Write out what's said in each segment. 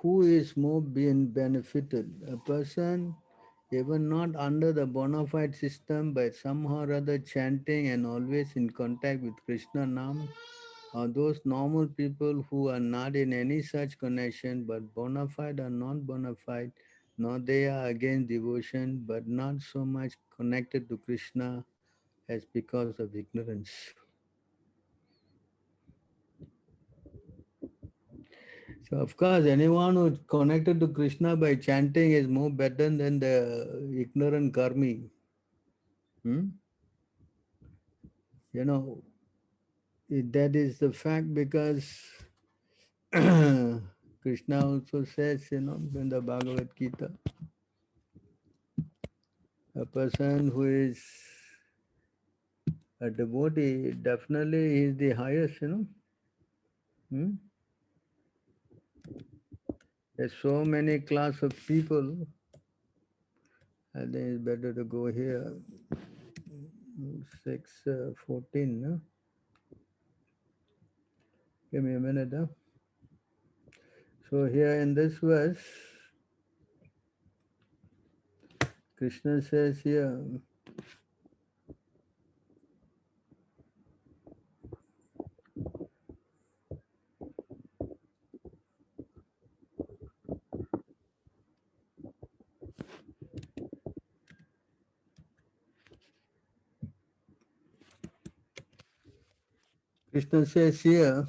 who is more being benefited? A person even not under the bona fide system but somehow or other chanting and always in contact with Krishna Nam, or those normal people who are not in any such connection but bona fide or non bona fide, nor they are against devotion but not so much connected to Krishna as because of ignorance. So of course, anyone who's connected to Krishna by chanting is more better than the ignorant karmi. Hmm? You know, that is the fact because Krishna also says, in the Bhagavad Gita, a person who is a devotee definitely is the highest. Hmm? There's so many class of people. I think it's better to go here. 6:14. No? Give me a minute. Huh? So here in this verse, Krishna says here, Krishna says here,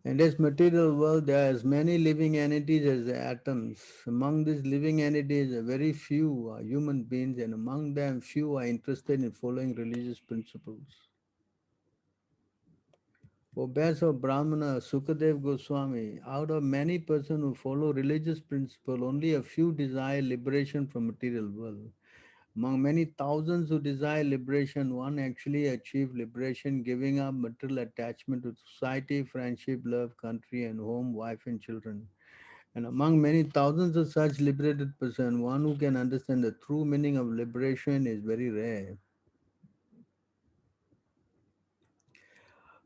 in this material world, there are as many living entities as the atoms. Among these living entities, very few are human beings, and among them, few are interested in following religious principles. O best of Brahmana, Sukadev Goswami, out of many persons who follow religious principle, only a few desire liberation from material world. Among many thousands who desire liberation, one actually achieved liberation, giving up material attachment to society, friendship, love, country, and home, wife, and children. And among many thousands of such liberated persons, one who can understand the true meaning of liberation is very rare.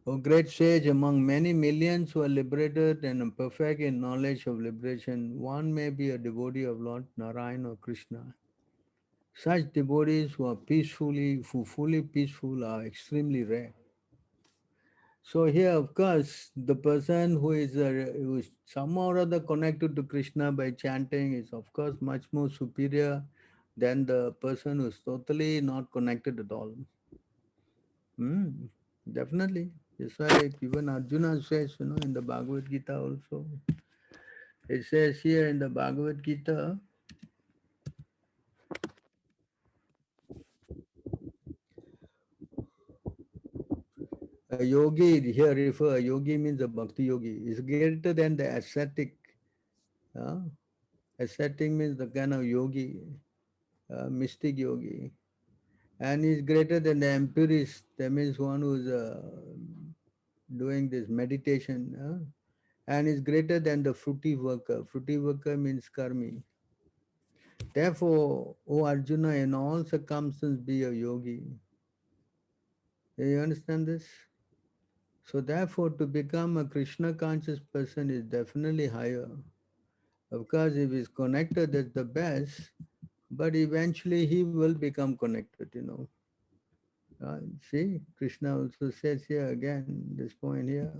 O great sage, among many millions who are liberated and perfect in knowledge of liberation, one may be a devotee of Lord Narayan or Krishna. Such devotees who fully peaceful are extremely rare. So here, of course, the person who is somehow or other connected to Krishna by chanting is, of course, much more superior than the person who is totally not connected at all. Hmm, definitely. That's why even Arjuna says, in the Bhagavad Gita also. It says here in the Bhagavad Gita, a yogi, here refer, yogi means a bhakti yogi, is greater than the ascetic. Uh, ascetic means the kind of yogi, mystic yogi. And is greater than the empirist, that means one who is doing this meditation. And is greater than the fruity worker. Fruity worker means karmi. Therefore, O Arjuna, in all circumstances be a yogi. Do you understand this? So therefore, to become a Krishna conscious person is definitely higher. Of course, if he's connected, that's the best. But eventually, he will become connected. See, Krishna also says here again, this point here.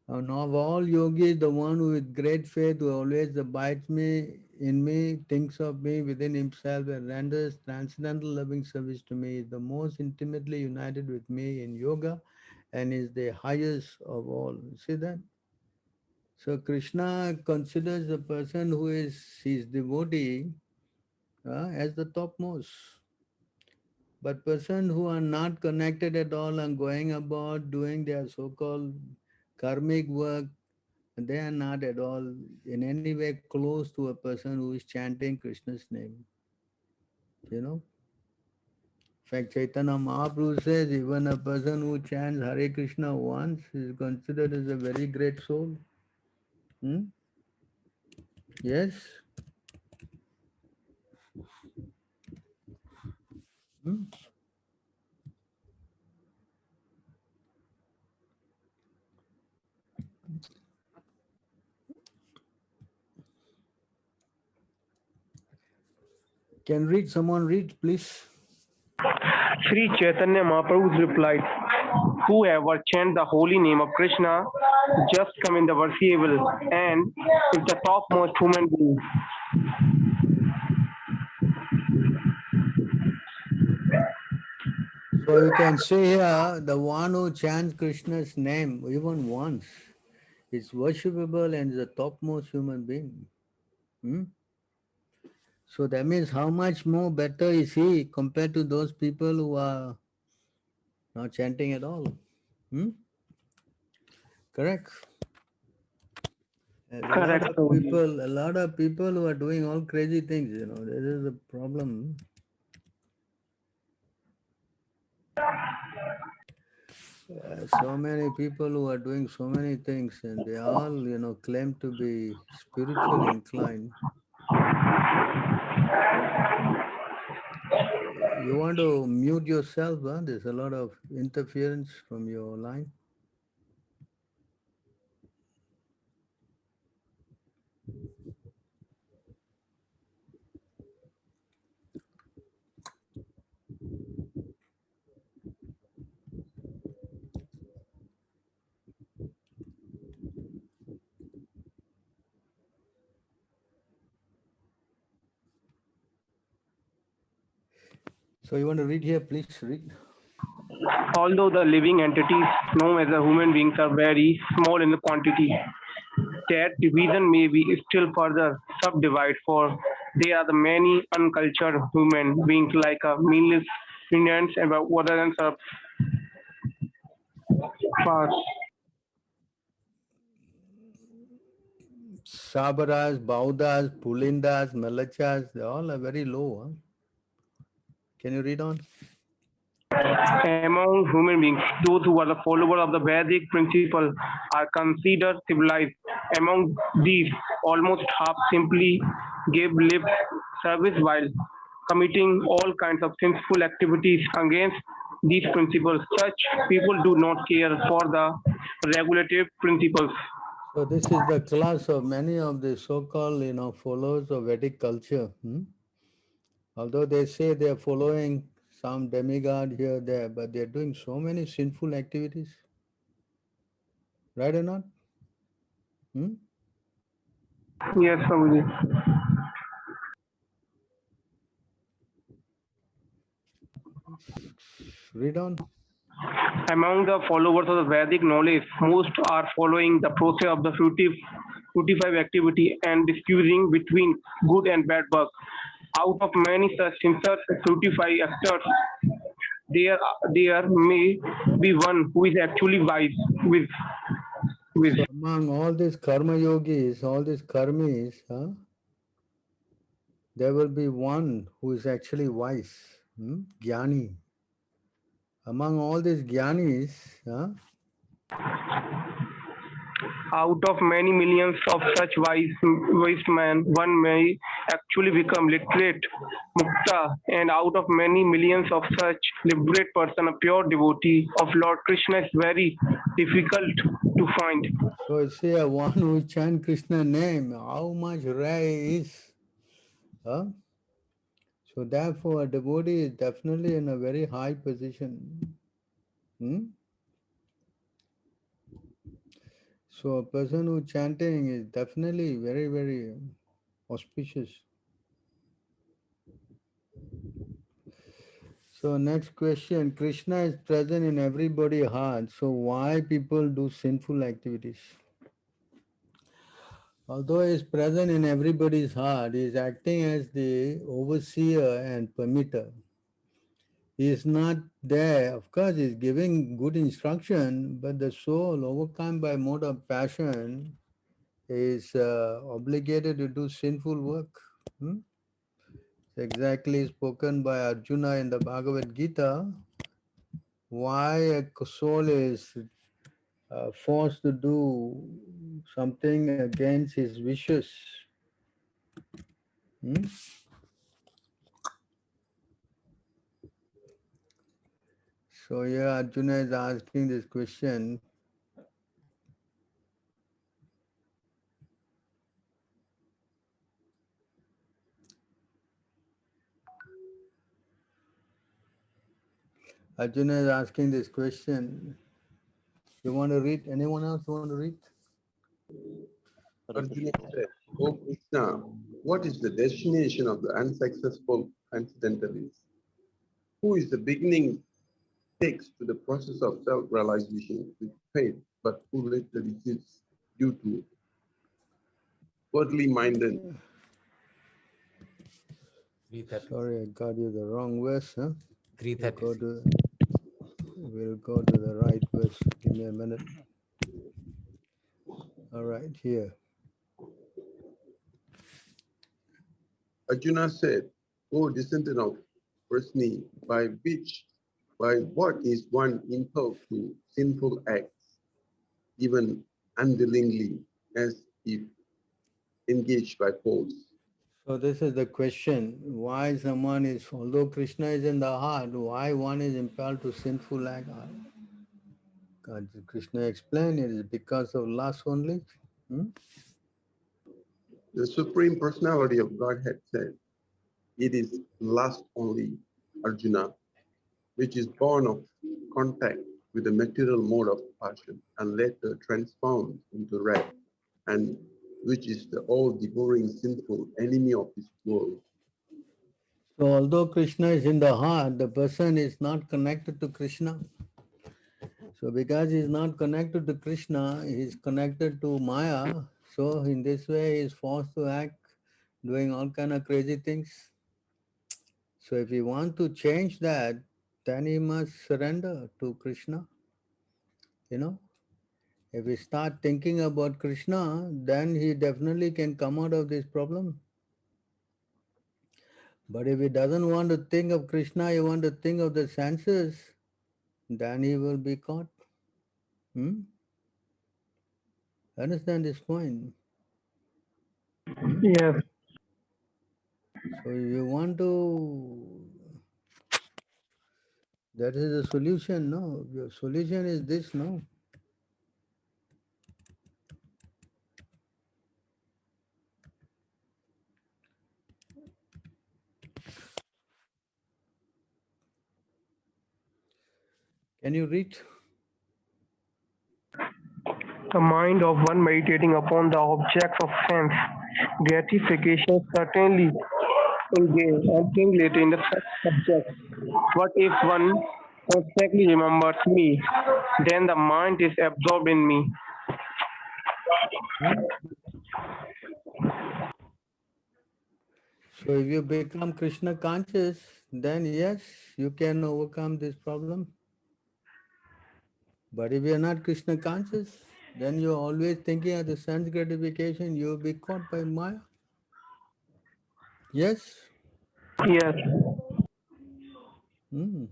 And of all yogis, the one who with great faith who always abides in me, thinks of me within himself and renders transcendental loving service to me is the most intimately united with me in yoga and is the highest of all. See that? So Krishna considers the person who is his devotee as the topmost. But person who are not connected at all and going about doing their so-called karmic work, they are not at all in any way close to a person who is chanting Krishna's name. You know? In fact, Chaitanya Mahaprabhu says even a person who chants Hare Krishna once is considered as a very great soul. Hmm? Yes? Hmm? Can read, someone read, please. Sri Chaitanya Mahaprabhu replied, whoever chants the holy name of Krishna just come in the worshipable and is the topmost human being. So you can say here, the one who chants Krishna's name even once is worshipable and is the topmost human being. Hmm? So that means how much more better is he compared to those people who are not chanting at all? Hmm? Correct. There's Correct, Prabhuji. a lot of people who are doing all crazy things. You know, this is the problem. So many people who are doing so many things, and they all, claim to be spiritually inclined. You want to mute yourself? Huh? There's a lot of interference from your line. So you want to read here? Please read. Although the living entities known as the human beings are very small in the quantity, that division may be still further subdivided, for there are the many uncultured human beings like meaningless Indians and other than fast. Sabaras, Baudas, Pulindas, Malachas, they all are very low. Huh? Can you read on? Among human beings, those who are the followers of the Vedic principle are considered civilized. Among these, almost half simply give lip service while committing all kinds of sinful activities against these principles. Such people do not care for the regulative principles. So this is the class of many of the so-called, followers of Vedic culture. Although they say they are following some demigod here, there, but they are doing so many sinful activities, right or not? Hmm? Yes, Prabhuji. Read on. Among the followers of the Vedic knowledge, most are following the process of the fructified activity and distinguishing between good and bad work. Out of many such sincere fructified actors, there may be one who is actually wise with. So among all these karma yogis, all these karmis, there will be one who is actually wise, jnani. Among all these jnanis, Out of many millions of such wise men, one may actually become literate, mukta, and out of many millions of such liberate person, a pure devotee of Lord Krishna is very difficult to find. so you see a one who chant Krishna name, how much rare he is. Huh? So therefore, a devotee is definitely in a very high position. Hmm? So a person who chanting is definitely very, very auspicious. So next question, Krishna is present in everybody's heart. So why people do sinful activities? Although he is present in everybody's heart, he is acting as the overseer and permitter. He is not there. Of course, he is giving good instruction, but the soul, overcome by mode of passion, is obligated to do sinful work. Hmm? Exactly spoken by Arjuna in the Bhagavad Gita. Why a soul is forced to do something against his wishes. Hmm? So here Arjuna is asking this question. Arjuna is asking this question. You want to read? Anyone else want to read? Arjuna said, "O Krishna, what is the destination of the unsuccessful transcendentalist? Who is the beginning takes to the process of self-realization with faith, but who later resists due to worldly minded?" Sorry, I got you the wrong verse. Huh? We'll 330. go to we'll go to the right verse. Give me a minute. All right, here. Arjuna said, "O descendant of Prasni, by what is one impelled to sinful acts, even unwillingly, as if engaged by force?" So this is the question: why someone is, although Krishna is in the heart, why one is impelled to sinful act? God, Krishna explained it is because of lust only. Hmm? The Supreme Personality of Godhead said, "It is lust only, Arjuna, which is born of contact with the material mode of passion and later transformed into wrath, and which is the all-devouring sinful enemy of this world." So although Krishna is in the heart, the person is not connected to Krishna. So because he is not connected to Krishna, he is connected to Maya. So in this way, he is forced to act, doing all kind of crazy things. So if he want to change that, then he must surrender to Krishna. You know, if we start thinking about Krishna, then he definitely can come out of this problem. But if he doesn't want to think of Krishna, he want to think of the senses, then he will be caught. Hmm? Understand this point? Hmm? Yes. So you want to, that is the solution, no? Your solution is this, no? Can you read? The mind of one meditating upon the objects of sense gratification certainly engage and think later in the subject. What if one constantly remembers me? Then the mind is absorbed in me. Hmm? So if you become Krishna conscious, then yes, you can overcome this problem. But if you're not Krishna conscious, then you're always thinking of the sense gratification, you'll be caught by Maya. Yes? Yes. Hmm.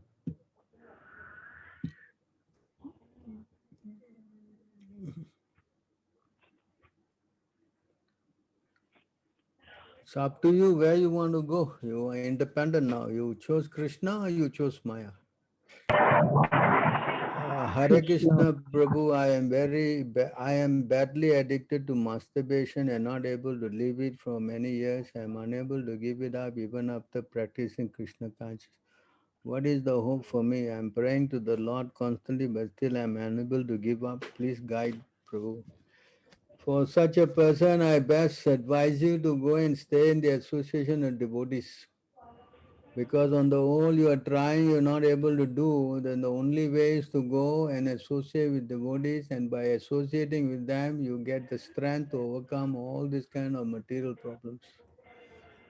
It's up to you where you want to go. You are independent now. You chose Krishna or you chose Maya. Hare Krishna. Krishna Prabhu, I am badly addicted to masturbation and not able to leave it for many years. I am unable to give it up even after practicing Krishna consciousness. What is the hope for me? I am praying to the Lord constantly, but still I am unable to give up. Please guide Prabhu. For such a person, I best advise you to go and stay in the association of devotees. Because on the whole you are trying, you're not able to do, then the only way is to go and associate with devotees, and by associating with them, you get the strength to overcome all these kind of material problems.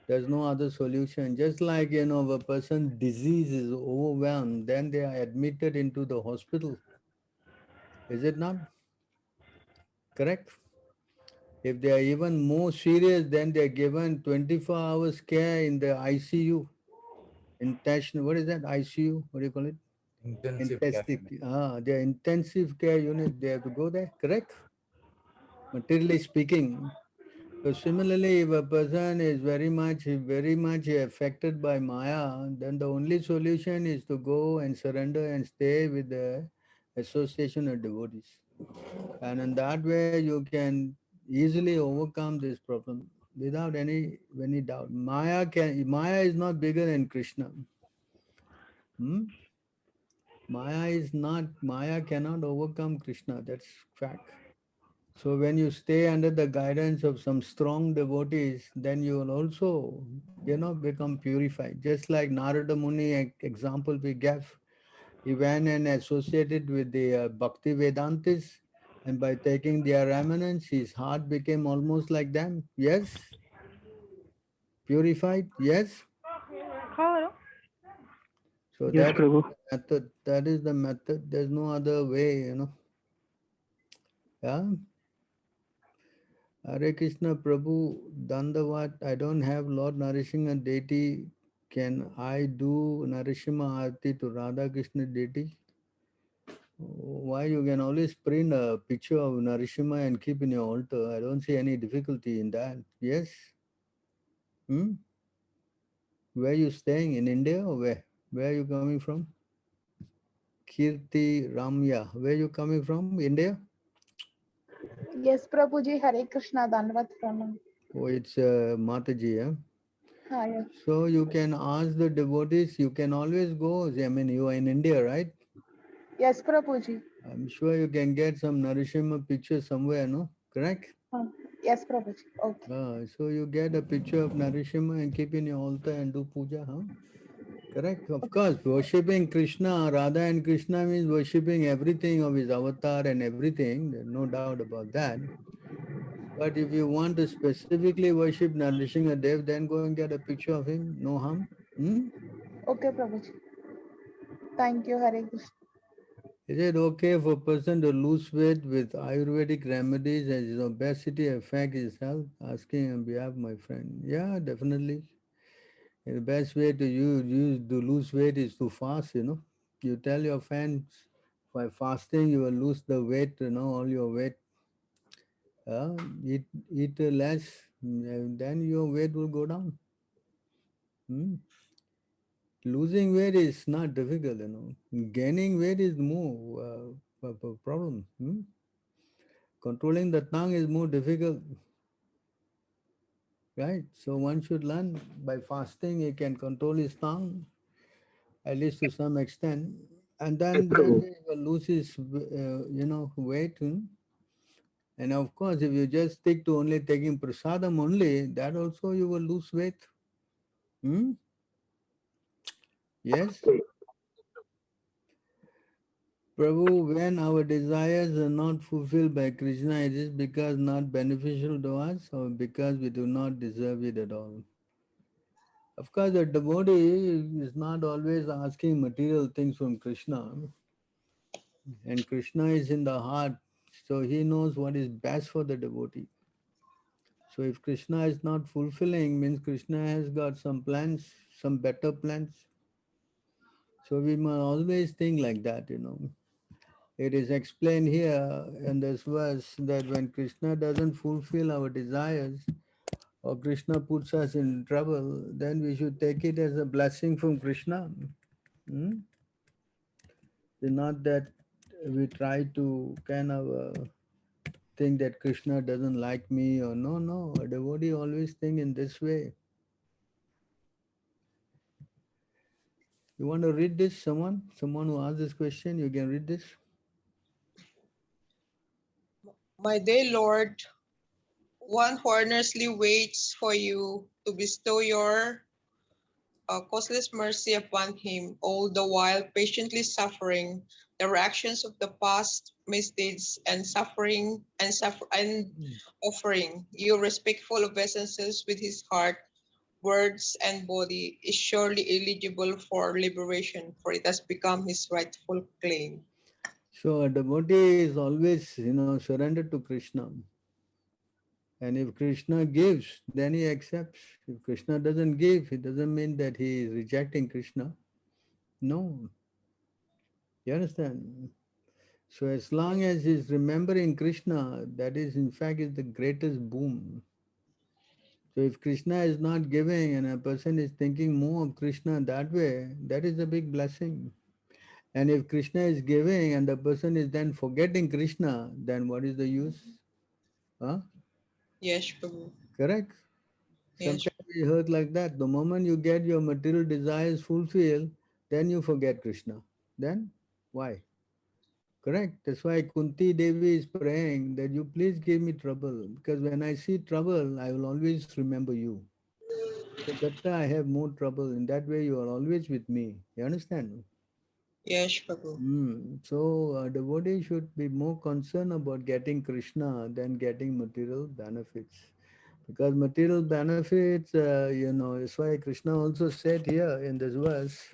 There's no other solution. Just like, if a person's disease is overwhelmed, then they are admitted into the hospital. Is it not? Correct? If they are even more serious, then they are given 24 hours care in the ICU. Intentional, what is that? ICU? What do you call it? Intensive care Intensive, unit. their intensive care unit, they have to go there, correct? Materially speaking. So similarly, if a person is very much affected by Maya, then the only solution is to go and surrender and stay with the association of devotees. And in that way, you can easily overcome this problem without any doubt. Maya is not bigger than Krishna. Hmm? Maya is not, Maya cannot overcome Krishna. That's fact. So when you stay under the guidance of some strong devotees, then you will also, become purified. Just like Narada Muni example we gave, he went and associated with the Bhakti Vedantis, and by taking their eminence, his heart became almost like them. Yes, purified. Yes. So Yes, that is Prabhu. the method. That is the method. There's no other way. Yeah. Hare Krishna Prabhu Dandavat. I don't have Lord Narasingha deity. Can I do Narasima Arti to Radha Krishna deity? Why you can always print a picture of Narasima and keep in your altar. I don't see any difficulty in that. Yes? Hmm? Where you staying? In India or where? Where are you coming from? Kirti Ramya. Where you coming from? India? Yes, Prabhuji, Hare Krishna, Dandavat Pranam. Oh, it's Mataji, huh? Ah, yes. So you can ask the devotees, you can always go. I mean, you are in India, right? Yes, Prabhuji. I'm sure you can get some Narashima picture somewhere, no? Correct? Ah, yes, Prabhuji. Okay. So you get a picture of Narashima and keep in your altar and do puja, huh? Correct? Of course, worshipping Krishna, Radha and Krishna means worshipping everything of his avatar and everything. There's no doubt about that. But if you want to specifically worship Narasingha Dev, then go and get a picture of him. No harm. Hmm? Okay, Prabhuji. Thank you, Hare Krishna. Is it okay for a person to lose weight with Ayurvedic remedies as his obesity affect his health? Asking on behalf of my friend. Yeah, definitely. The best way to use to lose weight is to fast. You tell your fans by fasting you will lose the weight, all your weight. Eat less, and then your weight will go down. Hmm? Losing weight is not difficult. Gaining weight is more problem. Controlling the tongue is more difficult, right? So one should learn by fasting. He can control his tongue at least to some extent, and Yes, then Prabhu. he will lose his, weight. And of course, if you just stick to only taking prasadam only, that also you will lose weight. Hmm? Yes. Prabhu, when our desires are not fulfilled by Krishna, it is because not beneficial to us or because we do not deserve it at all. Of course, the devotee is not always asking material things from Krishna, and Krishna is in the heart, so he knows what is best for the devotee. So if Krishna is not fulfilling, means Krishna has got some plans, some better plans. So we must always think like that. It is explained here in this verse that when Krishna doesn't fulfill our desires or Krishna puts us in trouble, then we should take it as a blessing from Krishna. Hmm? It's not that we try to kind of think that Krishna doesn't like me or no. A devotee always think in this way. You want to read this? Someone who asked this question, you can read this. My dear Lord, one who earnestly waits for you to bestow your causeless mercy upon him, all the while patiently suffering the reactions of the past misdeeds and suffering and offering you respectful obeisances with his heart, words, and body is surely eligible for liberation, for it has become his rightful claim. So a devotee is always, surrendered to Krishna. And if Krishna gives, then he accepts. If Krishna doesn't give, it doesn't mean that he is rejecting Krishna. No. You understand? So as long as he's remembering Krishna, that is in fact is the greatest boom. So if Krishna is not giving and a person is thinking more of Krishna that way, that is a big blessing. And if Krishna is giving and the person is then forgetting Krishna, then what is the use? Huh? Yes, Prabhu. Correct? Yes. Sometimes we heard like that. The moment you get your material desires fulfilled, then you forget Krishna. Then Why? Correct. That's why Kunti Devi is praying that you please give me trouble, because when I see trouble, I will always remember you. So better I have more trouble. In that way, you are always with me. You understand? Yes, Prabhu. So devotee should be more concerned about getting Krishna than getting material benefits. Because material benefits, that's why Krishna also said here in this verse,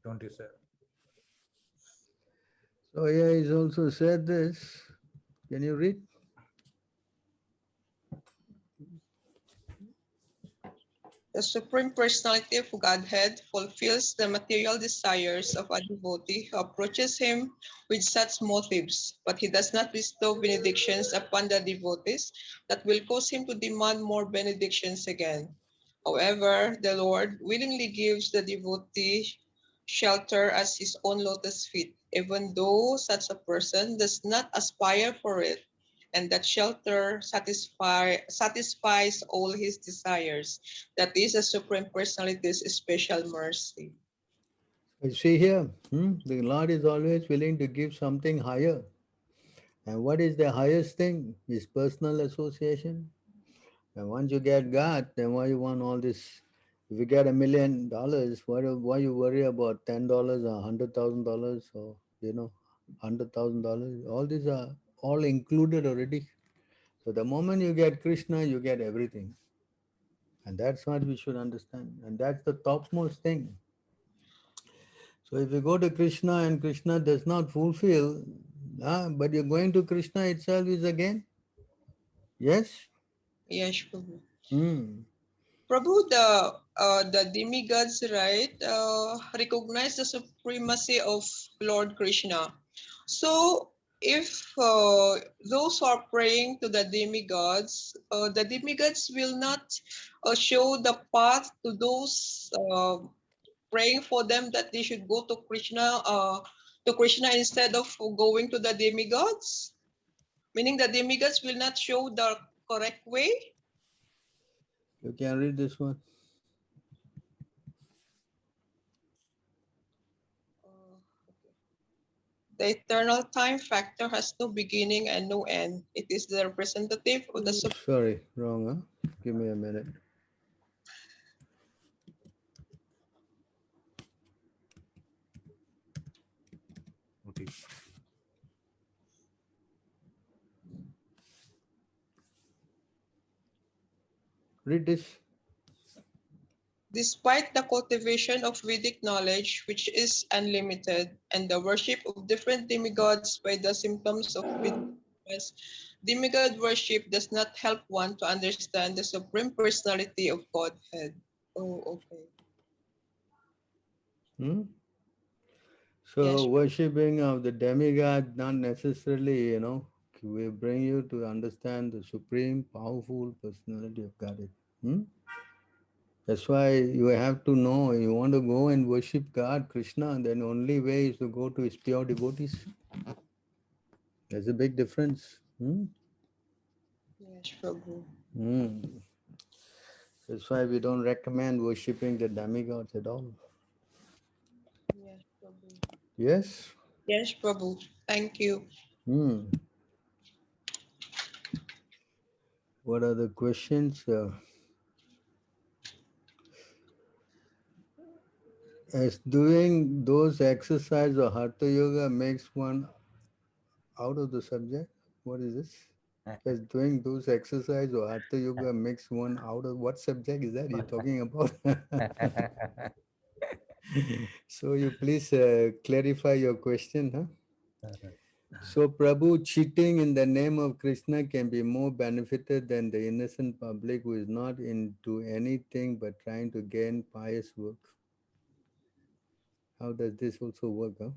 27. so here he's also said this. Can you read? The Supreme Personality of Godhead fulfills the material desires of a devotee who approaches him with such motives, but he does not bestow benedictions upon the devotees that will cause him to demand more benedictions again. However, the Lord willingly gives the devotee shelter as his own lotus feet, even though such a person does not aspire for it, and that shelter satisfies all his desires. That is the Supreme Personality's special mercy. You see here, the Lord is always willing to give something higher. And what is the highest thing? Is personal association. And once you get God, then why you want all this? If you get $1 million, why you worry about $10 or $100,000 or $100,000? All these are all included already. So the moment you get Krishna, you get everything, and that's what we should understand. And that's the topmost thing. So if you go to Krishna and Krishna does not fulfill, but you're going to Krishna itself is again, yes. Yes, Prabhu. Hmm. Prabhu, the demigods, right, recognize the supremacy of Lord Krishna. So, if those who are praying to the demigods will not show the path to those praying for them that they should go to Krishna instead of going to the demigods. Meaning the demigods will not show the correct way. You can read this one. The eternal time factor has no beginning and no end. It is the representative of the Sorry, wrong, huh? Give me a minute. Okay. Read this. Despite the cultivation of Vedic knowledge, which is unlimited, and the worship of different demigods by the symptoms of Vedic, demigod worship does not help one to understand the supreme personality of Godhead. Oh, okay. Hmm? So Yes, worshipping of the demigod not necessarily, will bring you to understand the supreme powerful personality of God. Hmm? That's why you have to know, you want to go and worship God, Krishna, then only way is to go to his pure devotees. There's a big difference. yes, Prabhu. Hmm. That's why we don't recommend worshipping the demigods at all. Yes, Prabhu. Yes? Yes, Prabhu. Thank you. Hmm. What are the questions? As doing those exercise or hatha yoga makes one out of the subject? What is this? As doing those exercise or hatha yoga makes one out of what subject is that you're talking about? So you please clarify your question, huh? So Prabhu, cheating in the name of Krishna can be more benefited than the innocent public who is not into anything but trying to gain pious work. How does this also work, huh?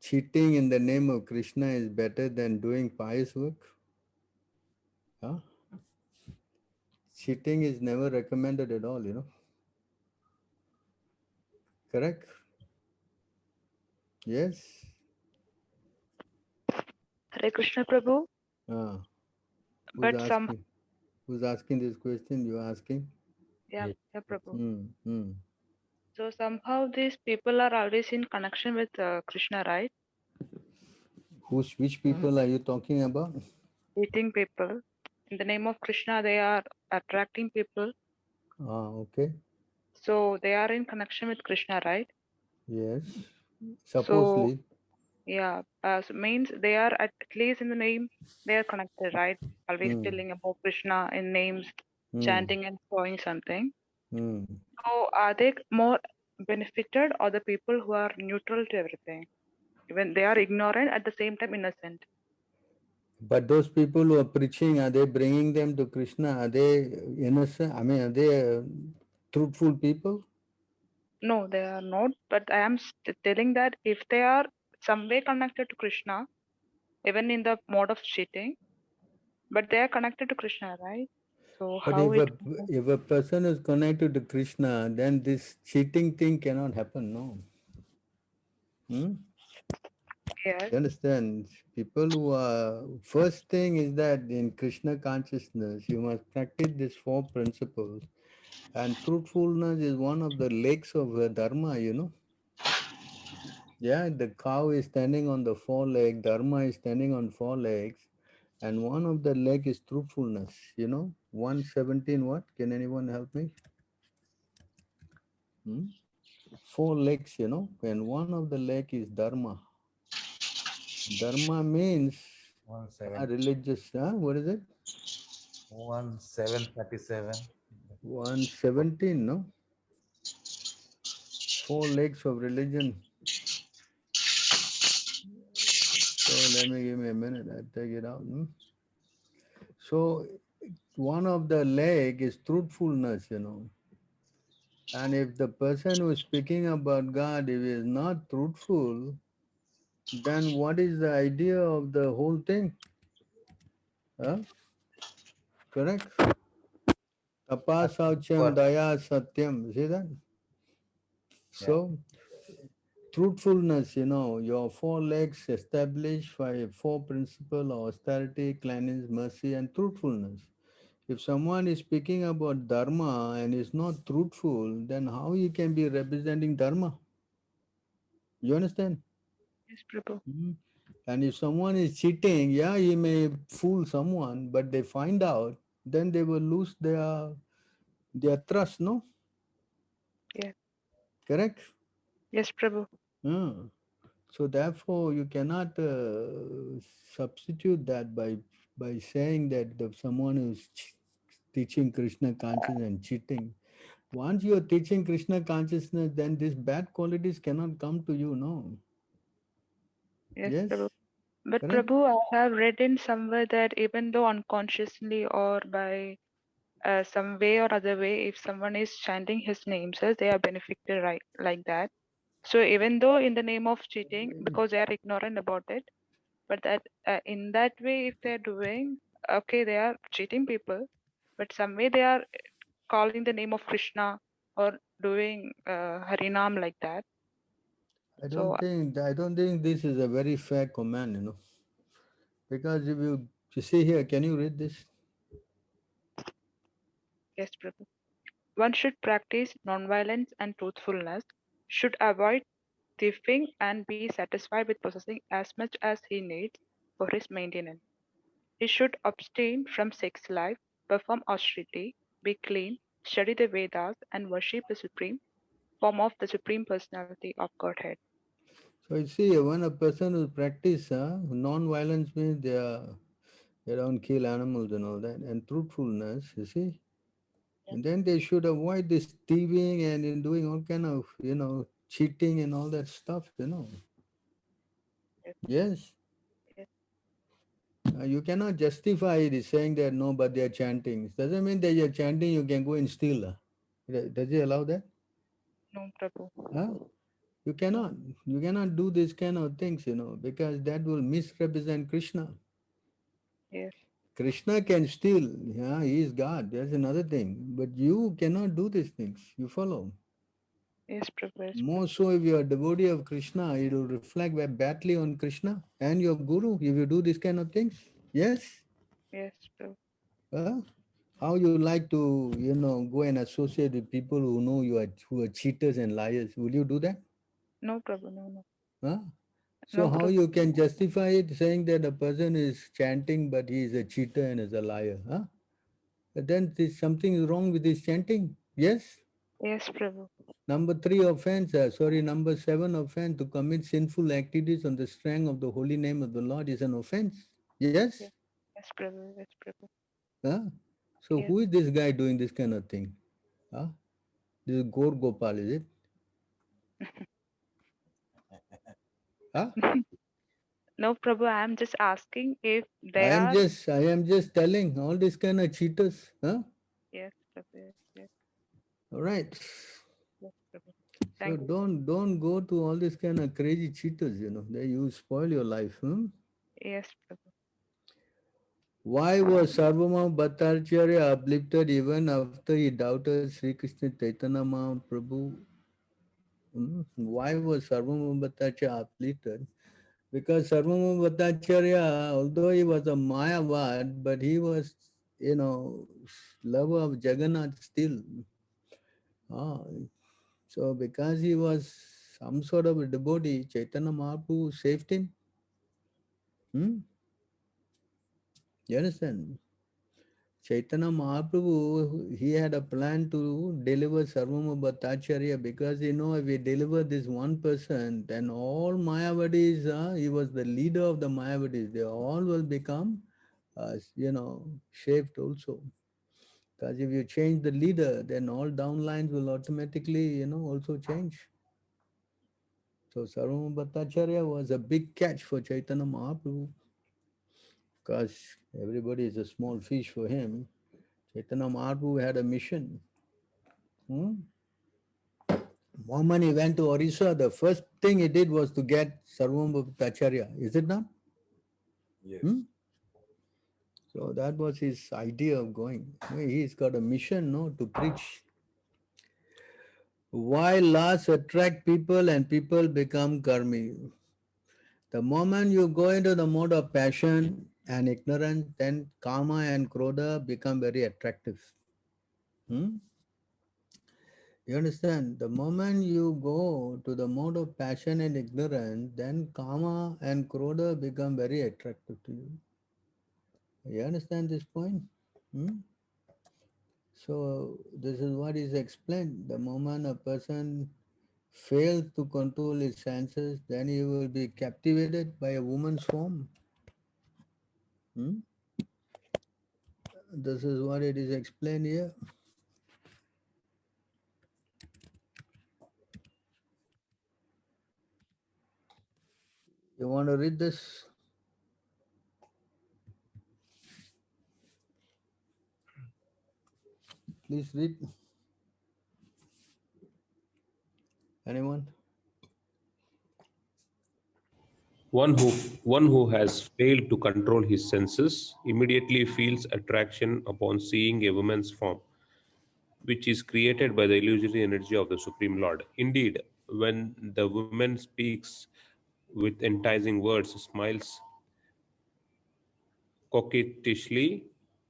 Cheating in the name of Krishna is better than doing pious work? Huh? Cheating is never recommended at all. Correct? Yes? Hare Krishna Prabhu. Ah, But some, who's asking this question? You asking? yeah, Yes. yeah, Prabhu. Hmm. So somehow these people are always in connection with Krishna, right? Which people are you talking about? Eating people. In the name of Krishna, they are attracting people. Ah, okay. So they are in connection with Krishna, right? Yes. So Supposedly. yeah, so means they are at least in the name they are connected, right? Always Hmm. telling about Krishna in names, Hmm. chanting and showing something. Hmm. So are they more benefited or the people who are neutral to everything? Even they are ignorant at the same time innocent. But those people who are preaching, are they bringing them to Krishna? Are they innocent? I mean, are they truthful people? No, they are not. But I am telling that if they are some way connected to Krishna, even in the mode of cheating, but they are connected to Krishna, right? So But how it? if a person is connected to Krishna, then this cheating thing cannot happen, no? Hmm? Yes. You understand? People who are, first thing is that in Krishna consciousness, you must practice these four principles. And truthfulness is one of the legs of Dharma, you know. Yeah, the cow is standing on the four legs, Dharma is standing on four legs, and one of the leg is truthfulness, you know. 117 what? Can anyone help me? Hmm? Four legs, you know, and one of the leg is Dharma. Dharma means 17. religious, what is it? 1737. 117, no? Four legs of religion. So give me a minute, I'll take it out. So one of the leg is truthfulness, you know. And if the person who is speaking about God, if he is not truthful, then what is the idea of the whole thing? Huh? Correct? Tapa sauchyam What? daya satyam. See that? Yeah. So truthfulness, you know, your four legs established by four principles of austerity, cleanliness, mercy, and truthfulness. If someone is speaking about dharma and is not truthful, then how he can be representing dharma? You understand? Yes, Prabhu. Mhm. And if someone is cheating, yeah, he may fool someone, but they find out, then they will lose their trust, no? Yes. Correct? Yes, Prabhu. Yeah. So therefore, you cannot substitute that by saying that someone is teaching Krishna consciousness and cheating. Once you are teaching Krishna consciousness, then these bad qualities cannot come to you, no? Yes, Yes, Prabhu. But correct? Prabhu, I have read in somewhere that even though unconsciously or by some way or other way, if someone is chanting his name, says they are benefited right like that. So even though in the name of cheating, because they are ignorant about it, but that in that way, if they're doing, okay, they are cheating people, but some way they are calling the name of Krishna or doing Harinam like that. I So don't think this is a very fair command, you know. Because if you see here, can you read this? yes, Prabhu. One should practice nonviolence and truthfulness, should avoid thieving, and be satisfied with possessing as much as he needs for his maintenance. He should abstain from sex life, perform austerity, be clean, study the Vedas, and worship the supreme form of the Supreme Personality of Godhead. So you see, when a person who practice non-violence means they don't kill animals and all that, and truthfulness, you see, and then they should avoid this thieving and in doing all kind of, cheating and all that stuff, you know. Yes, Yes, yes, you cannot justify it saying that no, but they are chanting. It doesn't mean that you're chanting, you can go and steal. Does it allow that? no, Prabhu. Huh? You No, cannot. You cannot do this kind of things, because that will misrepresent Krishna. yes, Krishna can steal. Yeah, he is God. That's another thing. But you cannot do these things. You follow. Yes, Prabhu. Yes, More so if you are a devotee of Krishna, it will reflect badly on Krishna and your guru if you do this kind of things. Yes? yes, Prabhu. Huh? How you like to, go and associate with people who know who are cheaters and liars? Will you do that? No, Prabhu. No, no. Huh? So No, how Prabhu. you can justify it saying that a person is chanting but he is a cheater and is a liar? Huh? But then something is wrong with his chanting. Yes? Yes, Prabhu. Number 7 offense to commit sinful activities on the strength of the holy name of the Lord is an offense. Yes? Yes, yes, Prabhu. Yes, Prabhu. Huh? So Yes. who is this guy doing this kind of thing? Huh? This is Gaur Gopal, is it? Huh? No, Prabhu. I am just asking if I they am are. just telling all these kind of cheaters. Huh? Yes, Prabhu. Yes, yes, All right. yes, Prabhu. So Thank you. don't go to all these kind of crazy cheaters, They you spoil your life. Yes, Prabhu. Why was Sarvabhauma Bhattacharya uplifted even after he doubted Sri Krishna Chaitanya Mahaprabhu? Why was Sarvabhauma Bhattacharya uplifted? Because Sarvabhauma Bhattacharya, although he was a Mayavad, but he was, lover of Jagannath still. Ah, so because he was some sort of a devotee, Chaitanya Mahaprabhu saved him. You understand? Chaitanya Mahaprabhu, he had a plan to deliver Sarvabhauma Bhattacharya because, if we deliver this one person, then all Mayavadis, he was the leader of the Mayavadis, they all will become, shaved also. Because if you change the leader, then all downlines will automatically, also change. So Sarvabhauma Bhattacharya was a big catch for Chaitanya Mahaprabhu because everybody is a small fish for him. Chaitanya Mahaprabhu had a mission. Moment he went to Orissa, the first thing he did was to get Sarvabhauma Bhattacharya. Is it not? Yes. So that was his idea of going. He's got a mission, no, to preach. Why laws attract people and people become karmi? The moment you go into the mode of passion and ignorance, then karma and krodha become very attractive. You understand? The moment you go to the mode of passion and ignorance, then karma and krodha become very attractive to you. You understand this point? So this is what is explained. The moment a person fails to control his senses, then he will be captivated by a woman's form. This is what it is explained here. You want to read this? Please read. Anyone? One who has failed to control his senses immediately feels attraction upon seeing a woman's form, which is created by the illusory energy of the Supreme Lord. Indeed, when the woman speaks with enticing words, smiles coquettishly,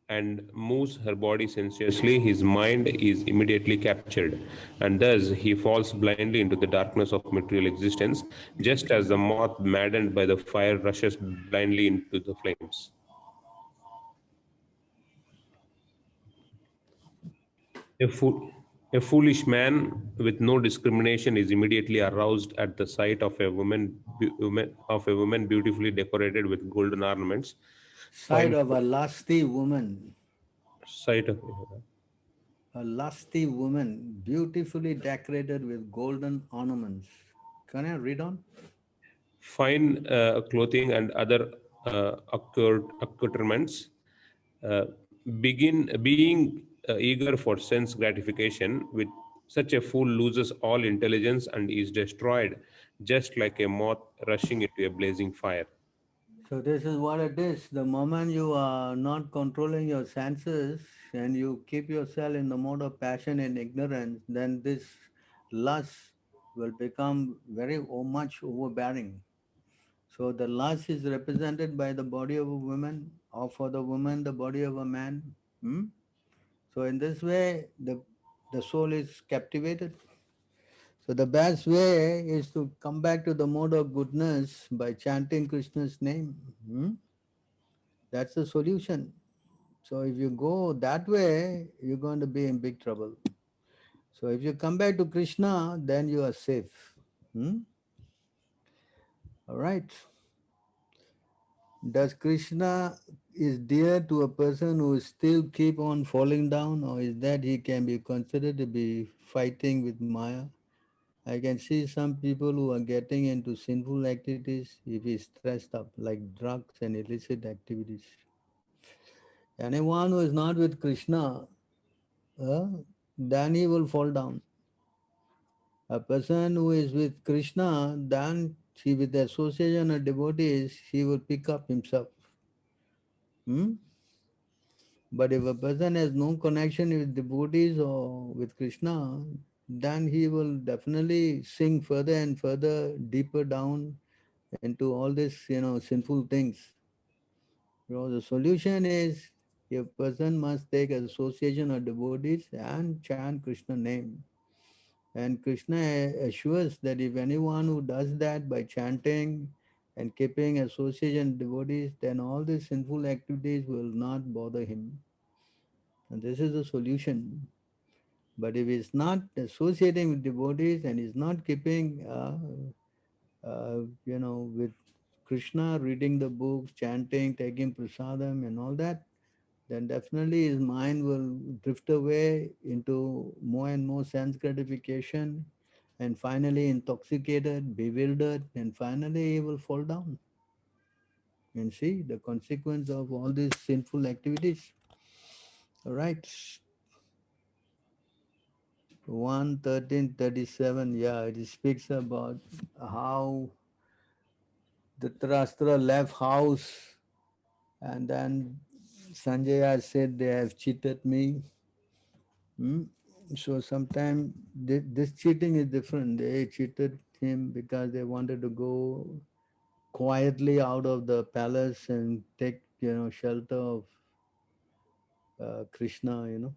and moves her body sensuously, his mind is immediately captured, and thus he falls blindly into the darkness of material existence, just as the moth maddened by the fire rushes blindly into the flames. A, fool, a foolish man with no discrimination is immediately aroused at the sight of a woman beautifully decorated with golden ornaments. Sight of a lusty woman. Sight of A lusty woman, beautifully decorated with golden ornaments. Can I read on? fine clothing and other accoutrements, uh, begin being eager for sense gratification. With such a fool loses all intelligence and is destroyed, just like a moth rushing into a blazing fire. So this is what it is. The moment you are not controlling your senses and you keep yourself in the mode of passion and ignorance, then this lust will become very much overbearing. So the lust is represented by the body of a woman, or for the woman, the body of a man. So in this way, the soul is captivated. So the best way is to come back to the mode of goodness by chanting Krishna's name. That's the solution. So if you go that way, you're going to be in big trouble. So if you come back to Krishna, then you are safe. All right. Does Krishna is dear to a person who still keep on falling down, or is that he can be considered to be fighting with Maya? I can see some people who are getting into sinful activities if he's stressed up, like drugs and illicit activities. Anyone who is not with Krishna, then he will fall down. A person who is with Krishna, then with the association of devotees, he will pick up himself. But if a person has no connection with devotees or with Krishna, then he will definitely sink further and further, deeper down into all these, sinful things. The solution is a person must take association of devotees and chant Krishna name. And Krishna assures that if anyone who does that by chanting and keeping association devotees, then all these sinful activities will not bother him. And this is the solution. But if he's not associating with devotees and he's not keeping, with Krishna, reading the books, chanting, taking prasadam and all that, then definitely his mind will drift away into more and more sense gratification, and finally intoxicated, bewildered, and finally he will fall down. And see the consequence of all these sinful activities. All right. 1:13:37, yeah, it speaks about how the Dhritarashtra left house, and then Sanjaya said, they have cheated me. So sometimes this cheating is different. They cheated him because they wanted to go quietly out of the palace and take, shelter of Krishna,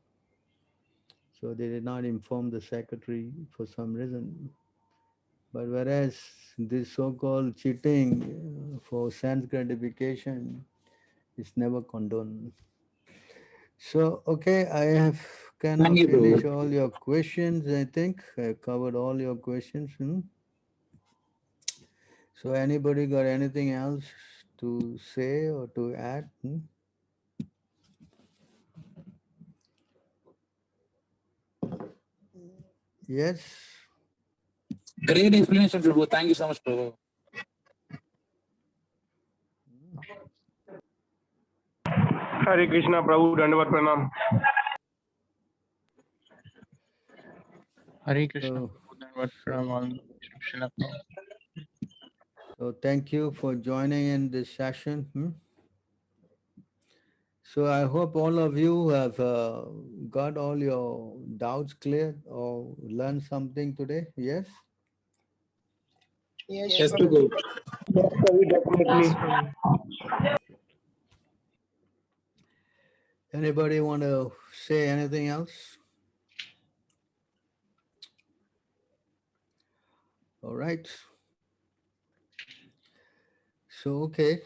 So they did not inform the secretary for some reason. But whereas this so-called cheating for sense gratification is never condoned. So, okay, I have kind of finished all your questions, I think. I covered all your questions. So anybody got anything else to say or to add? Yes. Great explanation, Prabhu. Thank you so much, Prabhu. Hare Krishna, Prabhu, Dandavat Pranam. Hare Krishna, Dandavat Pranam. So thank you for joining in this session. So I hope all of you have got all your doubts cleared or learned something today. Yes? Yes, Prabhu. Yes, Prabhu, definitely. Anybody want to say anything else? All right. So, okay.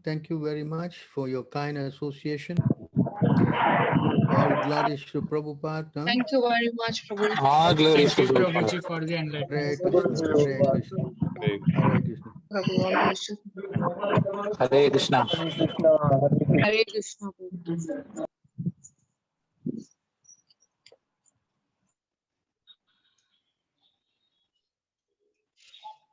Thank you very much for your kind association. All glories to Prabhupada. Thank you very much, Prabhu. All glories to Thank you, Prabhu. Prabhuji, for the Hare enlightenment. Krishna, Hare Krishna, Hare Krishna. Prabhu, all blessings. Hare Krishna. Hare Krishna. Hare Krishna.